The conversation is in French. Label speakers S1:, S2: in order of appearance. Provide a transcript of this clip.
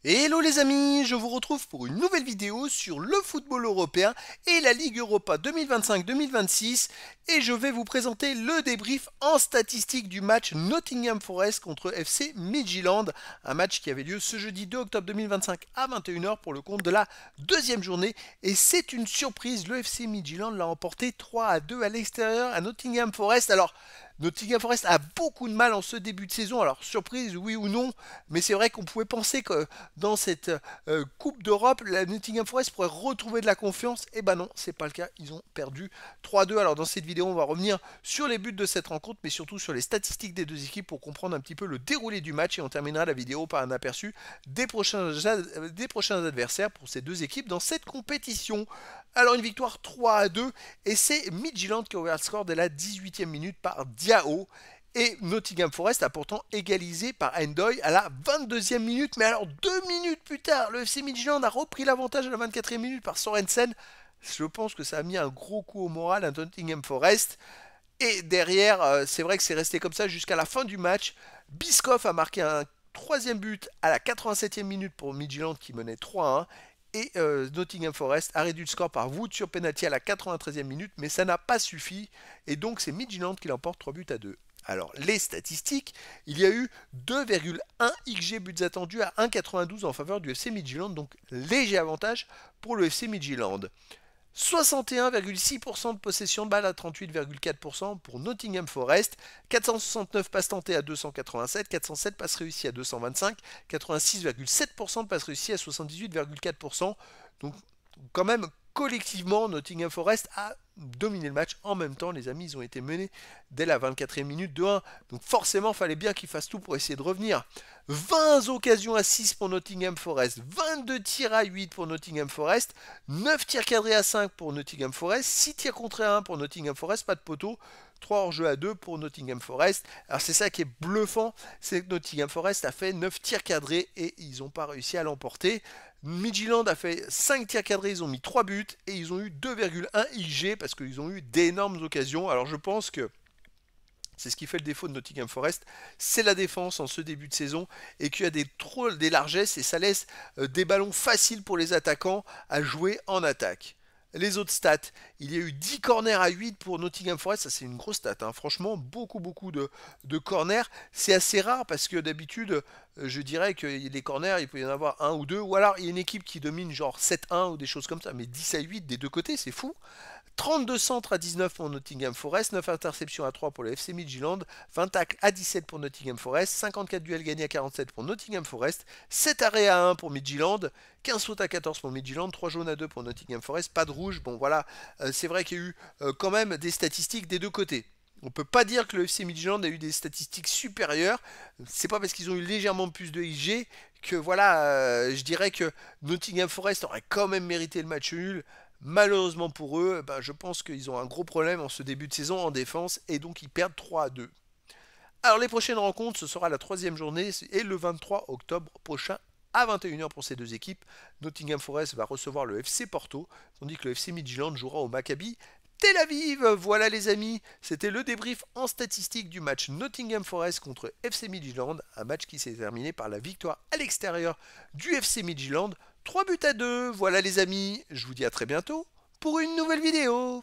S1: Hello les amis, je vous retrouve pour une nouvelle vidéo sur le football européen et la Ligue Europa 2025-2026 et je vais vous présenter le débrief en statistique du match Nottingham Forest contre FC Midtjylland, un match qui avait lieu ce jeudi 2 octobre 2025 à 21h pour le compte de la deuxième journée et c'est une surprise, le FC Midtjylland l'a emporté 3-2 à l'extérieur à Nottingham Forest. Alors Nottingham Forest a beaucoup de mal en ce début de saison, alors surprise oui ou non, mais c'est vrai qu'on pouvait penser que dans cette Coupe d'Europe, la Nottingham Forest pourrait retrouver de la confiance. Et ben non, c'est pas le cas. Ils ont perdu 3-2. Alors dans cette vidéo, on va revenir sur les buts de cette rencontre, mais surtout sur les statistiques des deux équipes pour comprendre un petit peu le déroulé du match. Et on terminera la vidéo par un aperçu des prochains adversaires pour ces deux équipes dans cette compétition. Alors une victoire 3-2 et c'est Midtjylland qui a ouvert le score dès la 18e minute par Diao. Et Nottingham Forest a pourtant égalisé par Endoy à la 22e minute. Mais alors 2 minutes plus tard, le FC Midtjylland a repris l'avantage à la 24e minute par Sorensen. Je pense que ça a mis un gros coup au moral à Nottingham Forest. Et derrière, c'est vrai que c'est resté comme ça jusqu'à la fin du match. Biscoff a marqué un troisième but à la 87e minute pour Midtjylland qui menait 3-1. Et Nottingham Forest a réduit le score par Wood sur penalty à la 93e minute, mais ça n'a pas suffi. Et donc c'est Midtjylland qui l'emporte 3-2. Alors les statistiques, il y a eu 2,1 XG buts attendus à 1,92 en faveur du FC Midtjylland, donc léger avantage pour le FC Midtjylland. 61,6% de possession de balle à 38,4% pour Nottingham Forest, 469 passes tentées à 287, 407 passes réussies à 225, 86,7% de passes réussies à 78,4%. Donc quand même collectivement Nottingham Forest a dominé le match. En même temps les amis, ils ont été menés dès la 24e minute de 1. Donc forcément il fallait bien qu'ils fassent tout pour essayer de revenir. 20 occasions à 6 pour Nottingham Forest, 22 tirs à 8 pour Nottingham Forest, 9 tirs cadrés à 5 pour Nottingham Forest, 6 tirs contre 1 pour Nottingham Forest, pas de poteau, 3 hors-jeu à 2 pour Nottingham Forest. Alors c'est ça qui est bluffant, c'est que Nottingham Forest a fait 9 tirs cadrés et ils n'ont pas réussi à l'emporter. Midtjylland a fait 5 tirs cadrés, ils ont mis 3 buts et ils ont eu 2,1 IG parce qu'ils ont eu d'énormes occasions. Alors je pense que c'est ce qui fait le défaut de Nottingham Forest, c'est la défense en ce début de saison et qu'il y a des largesses et ça laisse des ballons faciles pour les attaquants à jouer en attaque. Les autres stats, il y a eu 10 corners à 8 pour Nottingham Forest, ça c'est une grosse stat, hein. Franchement beaucoup de corners, c'est assez rare parce que d'habitude je dirais que les corners il peut y en avoir un ou deux, ou alors il y a une équipe qui domine genre 7-1 ou des choses comme ça, mais 10 à 8 des deux côtés c'est fou. 32 centres à 19 pour Nottingham Forest, 9 interceptions à 3 pour le FC Midtjylland, 20 tacles à 17 pour Nottingham Forest, 54 duels gagnés à 47 pour Nottingham Forest, 7 arrêts à 1 pour Midtjylland, 15 fautes à 14 pour Midtjylland, 3 jaunes à 2 pour Nottingham Forest, pas de rouge. Bon voilà, c'est vrai qu'il y a eu quand même des statistiques des deux côtés. On peut pas dire que le FC Midtjylland a eu des statistiques supérieures. C'est pas parce qu'ils ont eu légèrement plus de IG que voilà, je dirais que Nottingham Forest aurait quand même mérité le match nul. Malheureusement pour eux, ben, je pense qu'ils ont un gros problème en ce début de saison en défense et donc ils perdent 3-2. Alors les prochaines rencontres, ce sera la troisième journée et le 23 octobre prochain à 21h pour ces deux équipes. Nottingham Forest va recevoir le FC Porto, tandis que le FC Midtjylland jouera au Maccabi Tel Aviv. Voilà les amis, c'était le débrief en statistique du match Nottingham Forest contre FC Midtjylland, un match qui s'est terminé par la victoire à l'extérieur du FC Midtjylland, 3 buts à 2. Voilà les amis, je vous dis à très bientôt pour une nouvelle vidéo.